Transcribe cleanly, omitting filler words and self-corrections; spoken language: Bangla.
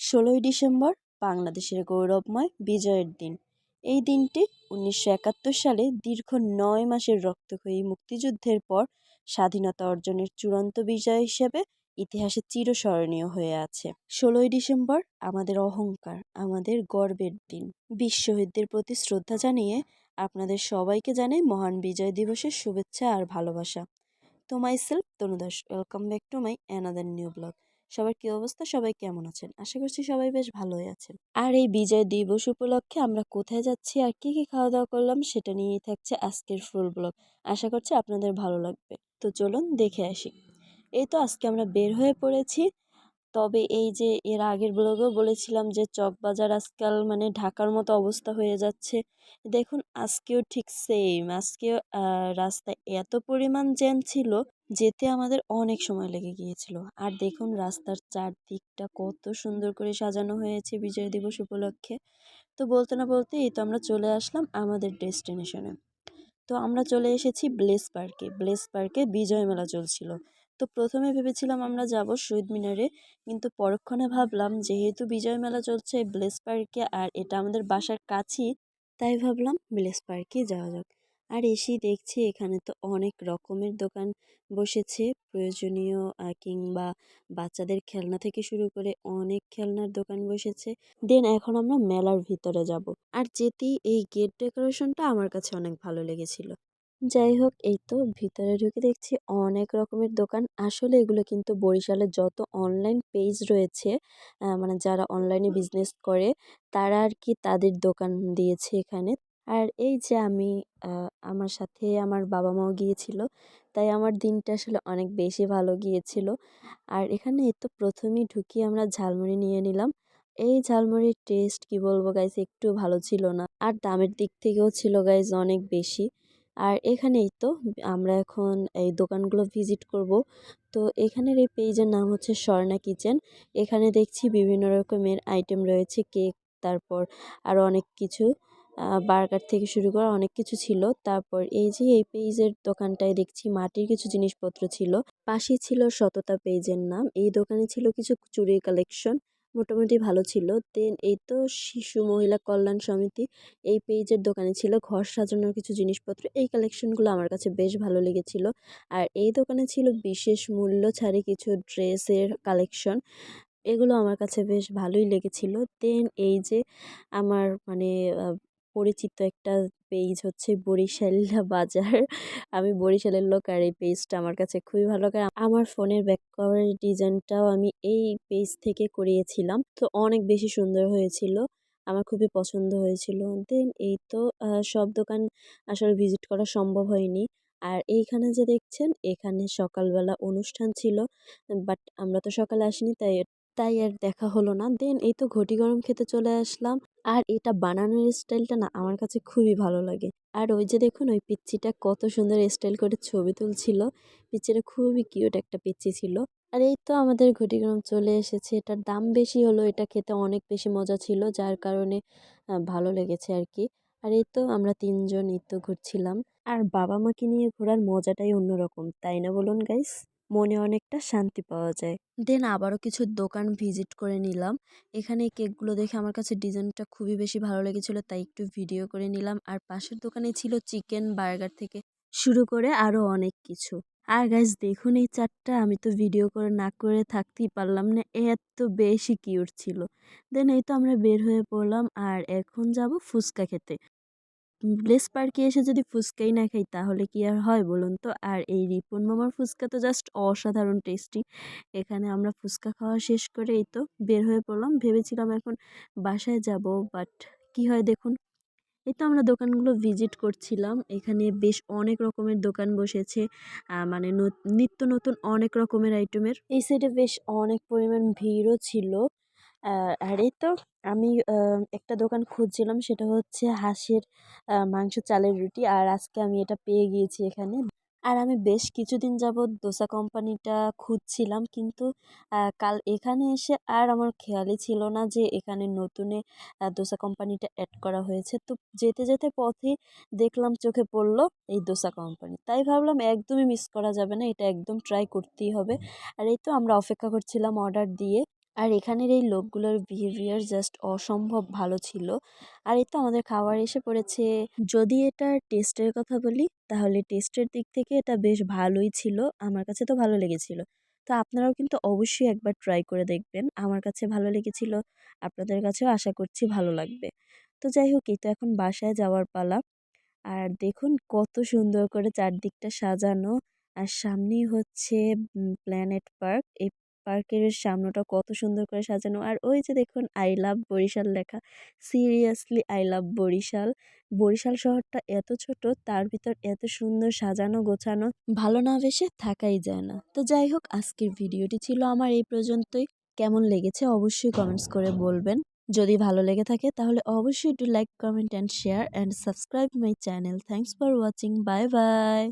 16ই ডিসেম্বর বাংলাদেশের গৌরবময় বিজয়ের দিন। এই দিনটি 1971 সালে দীর্ঘ 9 মাসের রক্তক্ষয়ী মুক্তিযুদ্ধের পর স্বাধীনতা অর্জনের চূড়ান্ত বিজয় হিসেবে ইতিহাসে চিরস্মরণীয় হয়ে আছে। 16ই ডিসেম্বর আমাদের অহংকার, আমাদের গর্বের দিন। বীর শহীদদের প্রতি শ্রদ্ধা জানিয়ে আপনাদের সবাইকে জানাই মহান বিজয় দিবসের শুভেচ্ছা আর ভালোবাসা। তো myself Tanu Das, welcome back to my another new blog. সবার কী অবস্থা? সবাই কেমন আছেন? আশা করছি সবাই বেশ ভালোই আছেন। আর এই বিজয় দিবস উপলক্ষে আমরা কোথায় যাচ্ছি আর কী কী খাওয়া দাওয়া করলাম সেটা নিয়েই থাকছে আজকের ফুল ব্লগ। আশা করছি আপনাদের ভালো লাগবে। তো চলুন দেখে আসি। এই তো আজকে আমরা বের হয়ে পড়েছি। তবে এই যে এর আগের ব্লগেও বলেছিলাম যে চকবাজার আজকাল মানে ঢাকার মতো অবস্থা হয়ে যাচ্ছে। দেখুন আজকেও ঠিক সেম। আজকেও রাস্তায় এত পরিমাণ জ্যাম ছিল, যেতে আমাদের অনেক সময় লেগে গিয়েছিল। আর দেখুন রাস্তার চারদিকটা কত সুন্দর করে সাজানো হয়েছে বিজয় দিবস উপলক্ষে। তো বলতে না বলতে এই তো আমরা চলে আসলাম আমাদের ডেস্টিনেশনে। তো আমরা চলে এসেছি ব্লেস পার্কে। ব্লেস পার্কে বিজয় মেলা চলছিল। তো প্রথমে ভেবেছিলাম আমরা যাব শহীদ মিনারে, কিন্তু পরক্ষণে ভাবলাম যেহেতু বিজয় মেলা চলছে ব্লেস পার্কে আর এটা আমাদের বাসার কাছেই, তাই ভাবলাম ব্লেস পার্কে যাওয়া যাক। আর এসেই দেখছি এখানে তো অনেক রকমের দোকান বসেছে, প্রয়োজনীয় কিংবা বাচ্চাদের খেলনা থেকে শুরু করে অনেক খেলনার দোকান বসেছে। দেন এখন আমরা মেলার ভিতরে যাব। আর যেতেই এই গেট ডেকোরেশনটা আমার কাছে অনেক ভালো লেগেছিল। যাই হোক, এই তো ভিতরে ঢুকে দেখছি অনেক রকমের দোকান। আসলে এগুলো কিন্তু বরিশালের যত অনলাইন পেজ রয়েছে, মানে যারা অনলাইনে বিজনেস করে তারা আর কি তাদের দোকান দিয়েছে এখানে। আর এই যে আমি আমার সাথে আমার বাবা মাও গিয়েছিল, তাই আমার দিনটা আসলে অনেক বেশি ভালো গিয়েছিল। আর এখানে এই তো প্রথমেই ঢুকি আমরা ঝালমুড়ি নিয়ে নিলাম। এই ঝালমুড়ির টেস্ট কি বলবো গাইস, একটু ভালো ছিল না। আর দামের দিক থেকেও ছিল গাইস অনেক বেশি। আর এখানেই তো আমরা এখন এই দোকানগুলো ভিজিট করব। তো এখানের এই পেজের নাম হচ্ছে স্বর্ণা কিচেন। এখানে দেখছি বিভিন্ন রকমের আইটেম রয়েছে, কেক, তারপর আরও অনেক কিছু, বার্গার থেকে শুরু করে অনেক কিছু ছিল। তারপর এই যে এই পেজের দোকানটায় দেখছি মাটির কিছু জিনিসপত্র ছিল। পাশেই ছিল সততা পেজের নাম। এই দোকানে ছিল কিছু চুড়ির কালেকশন, মোটামুটি ভালো ছিল। দেন এই তো শিশু মহিলা কল্যাণ সমিতি, এই পেজের দোকানে ছিল ঘর সাজানোর কিছু জিনিসপত্র। এই কালেকশনগুলো আমার কাছে বেশ ভালো লেগেছিল। আর এই দোকানে ছিল বিশেষ মূল্য ছাড়ে কিছু ড্রেসের কালেকশন, এগুলো আমার কাছে বেশ ভালোই লেগেছিল। দেন এই যে আমার মানে পরিচিত একটা পেজ হচ্ছে বরিশাল্লা বাজার। আমি বরিশালের লোক আর এই পেজটা আমার কাছে খুবই ভালো লাগে। আমার ফোনের ব্যাক কভারের ডিজাইনটাও আমি এই পেজ থেকে করিয়েছিলাম, তো অনেক বেশি সুন্দর হয়েছিল, আমার খুবই পছন্দ হয়েছিল। দেন এই তো সব দোকান আসলে ভিজিট করা সম্ভব হয়নি। আর এইখানে যে দেখছেন এখানে সকালবেলা অনুষ্ঠান ছিল, বাট আমরা তো সকালে আসিনি, তাই তাই আর দেখা হলো না। দেন এই তো ঘটি গরম খেতে চলে আসলাম। আর এটা বানানোর স্টাইলটা না আমার কাছে খুবই ভালো লাগে। আর ওই যে দেখুন ওই পিচ্চিটা কত সুন্দর স্টাইল করে ছবি তুলছিল। পিচ্চিটা খুবই কিউট একটা পিচ্চি ছিল। আর এই তো আমাদের ঘটি গরম চলে এসেছে। এটার দাম বেশি হলো, এটা খেতে অনেক বেশি মজা ছিল, যার কারণে ভালো লেগেছে আর কি। আর এই তো আমরা তিনজন এই তো ঘুরছিলাম। আর বাবা মাকে নিয়ে ঘোরার মজাটাই অন্যরকম, তাই না বলুন গাইস? মনে অনেকটা শান্তি পাওয়া যায়। দেন আবারও কিছু দোকান ভিজিট করে নিলাম। এখানে এই কেকগুলো দেখে আমার কাছে ডিজাইনটা খুবই বেশি ভালো লেগেছিল, তাই একটু ভিডিও করে নিলাম। আর পাশের দোকানে ছিল চিকেন বার্গার থেকে শুরু করে আরও অনেক কিছু। আর গাইস দেখুন এই চারটা, আমি তো ভিডিও করে না করে থাকতেই পারলাম না, এত বেশি কিউট ছিল। দেন এই তো আমরা বের হয়ে পড়লাম আর এখন যাব ফুচকা খেতে। ব্লেস পার্কে এসে যদি ফুচকাই না খাই তাহলে কি আর হয় বলুন তো? আর এই রিপন মামার ফুচকা তো জাস্ট অসাধারণ টেস্টি। এখানে আমরা ফুচকা খাওয়া শেষ করে এই তো বের হয়ে পড়লাম। ভেবেছিলাম এখন বাসায় যাব, বাট কি হয় দেখুন, এই তো আমরা দোকানগুলো ভিজিট করছিলাম। এখানে বেশ অনেক রকমের দোকান বসেছে, মানে নিত্য নতুন অনেক রকমের আইটেমের। এই সাইডে বেশ অনেক পরিমাণ ভিড়ও ছিল। আর এই তো আমি একটা দোকান খুঁজছিলাম, সেটা হচ্ছে হাঁসের মাংস চালের রুটি। আর আজকে আমি এটা পেয়ে গিয়েছি এখানে। আর আমি বেশ কিছুদিন যাবৎ দোসা কোম্পানিটা খুঁজছিলাম, কিন্তু কাল এখানে এসে আর আমার খেয়ালই ছিল না যে এখানে নতুনে দোসা কোম্পানিটা অ্যাড করা হয়েছে। তো যেতে যেতে পথে দেখলাম, চোখে পড়লো এই দোসা কোম্পানি, তাই ভাবলাম একদমই মিস করা যাবে না, এটা একদম ট্রাই করতেই হবে। আর এই তো আমরা অপেক্ষা করছিলাম অর্ডার দিয়ে। আর এখানের এই লোকগুলোর বিহেভিয়ার জাস্ট অসম্ভব ভালো ছিল। আর এই তো আমাদের খাবার এসে পড়েছে। যদি এটা টেস্টের কথা বলি তাহলে টেস্টের দিক থেকে এটা বেশ ভালোই ছিল। আমার কাছে তো ভালো লেগেছিল। তো আপনারাও কিন্তু অবশ্যই একবার ট্রাই করে দেখবেন। আমার কাছে ভালো লেগেছিল। আপনাদের কাছেও আশা করছি ভালো লাগবে। তো যাই হোক, এই তো এখন বাসায় যাওয়ার পালা। আর দেখুন কত সুন্দর করে চারদিকটা সাজানো। আর সামনেই হচ্ছে প্ল্যানেট পার্ক। এই পার্কের সামনেটা কত সুন্দর করে সাজানো। আর ওই যে দেখুন আই লাভ বরিশাল লেখা। Seriously I love Barishal. Barishal শহরটা এত ছোট, তার ভিতর এত সুন্দর সাজানো গোছানো, ভালো না বেশে থাকাই যায় না। তো যাই হোক, আজকের ভিডিওটি ছিল আমার এই পর্যন্তই। কেমন লেগেছে অবশ্যই কমেন্টস করে বলবেন। যদি ভালো লেগে থাকে তাহলে অবশ্যই do like, comment and share and subscribe my channel. Thanks for watching. Bye bye.